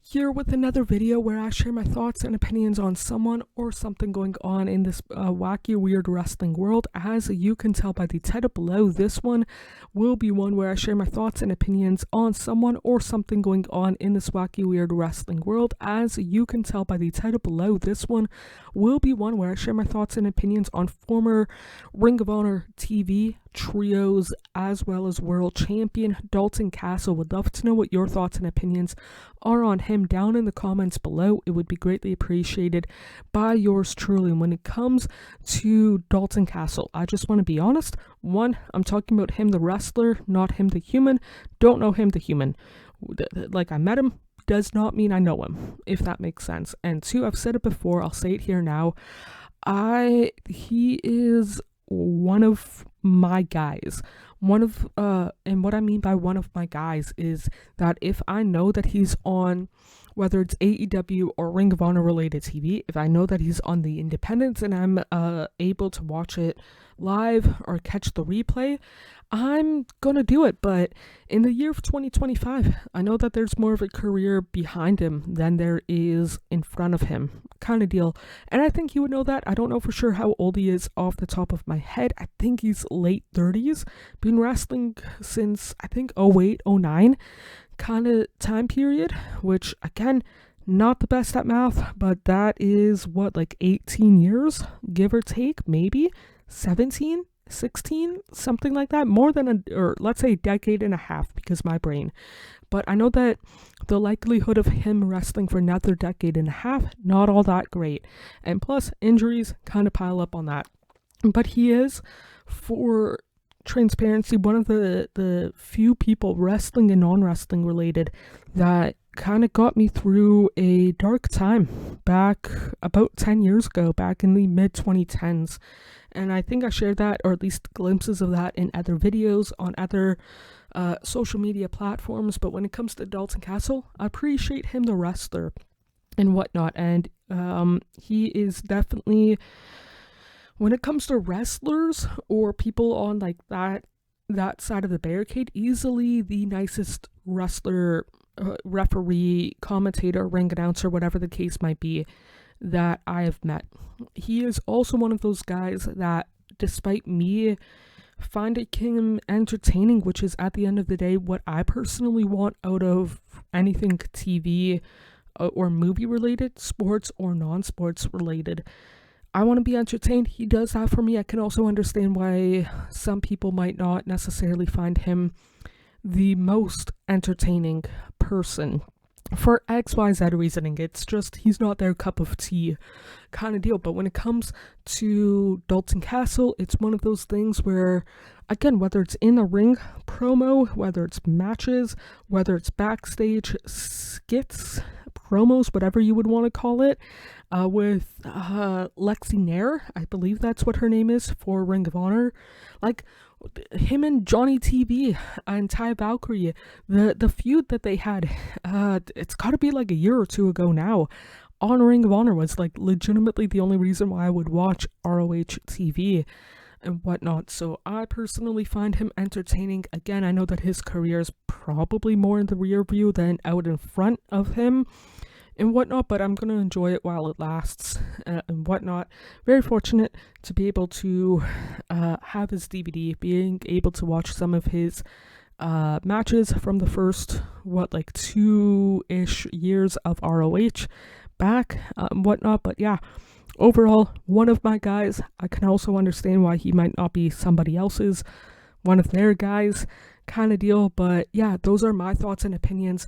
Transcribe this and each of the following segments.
Here with another video where I share my thoughts and opinions on someone or something going on in this wacky, weird wrestling world. As you can tell by the title below, this one will be one where I share my thoughts and opinions on someone or something going on in this wacky, weird wrestling world. As you can tell by the title below, this one will be one where I share my thoughts and opinions on former Ring of Honor TV trios as well as world champion Dalton Castle. Would love to know what your thoughts and opinions are on him down in the comments below. It would be greatly appreciated by yours truly. And when it comes to Dalton Castle, I just want to be honest. One, I'm talking about him the wrestler, not him the human. Don't know him the human. Like, I met him does not mean I know him, if that makes sense. And two, I've said it before, I'll say it here now. He is one of my guys. And what I mean by one of my guys is that if I know that he's on, whether it's AEW or Ring of Honor related TV, if I know that he's on the independents and I'm able to watch it live or catch the replay, I'm gonna do it. But in the year of 2025, I know that there's more of a career behind him than there is in front of him, kind of deal. And I think he would know that. I don't know for sure how old he is off the top of my head. I think he's late 30s. Been wrestling since I think 08, 09 kind of time period, which again, not the best at math, but that is what, like 18 years, give or take, maybe 17, 16, something like that, more than or let's say a decade and a half, because my brain. But I know that the likelihood of him wrestling for another decade and a half, not all that great. And plus injuries kind of pile up on that. But he is, for transparency, one of the few people, wrestling and non-wrestling related, that kind of got me through a dark time back about 10 years ago, back in the mid 2010s. And I think I shared that, or at least glimpses of that, in other videos on other social media platforms. But when it comes to Dalton Castle, I appreciate him the wrestler and whatnot. And he is definitely, when it comes to wrestlers or people on like that side of the barricade, easily the nicest wrestler, referee, commentator, ring announcer, whatever the case might be, that I have met. He is also one of those guys that, despite me finding him entertaining, which is at the end of the day what I personally want out of anything TV or movie related, sports or non-sports related, I want to be entertained. He does that for me. I can also understand why some people might not necessarily find him the most entertaining person for XYZ reasoning. It's just, he's not their cup of tea kind of deal. But when it comes to Dalton Castle, it's one of those things where, again, whether it's in a ring promo, whether it's matches, whether it's backstage skits, promos, whatever you would want to call it, with Lexi Nair, I believe that's what her name is for Ring of Honor, like him and Johnny TV and Ty Valkyrie, the feud that they had, it's got to be like a year or two ago now, on Ring of Honor, was like legitimately the only reason why I would watch ROH TV and whatnot. So I personally find him entertaining. Again, I know that his career is probably more in the rear view than out in front of him and whatnot, but I'm going to enjoy it while it lasts and whatnot. Very fortunate to be able to have his DVD, being able to watch some of his matches from the first, like 2-ish years of ROH back and whatnot. But yeah, overall, one of my guys. I can also understand why he might not be somebody else's, one of their guys kind of deal. But yeah, those are my thoughts and opinions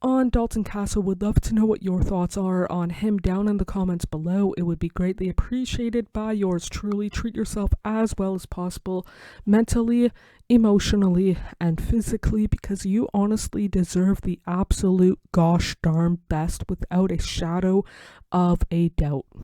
on Dalton Castle. Would love to know what your thoughts are on him down in the comments below. It would be greatly appreciated by yours truly. Treat yourself as well as possible, mentally, emotionally, and physically, because you honestly deserve the absolute gosh darn best without a shadow of a doubt.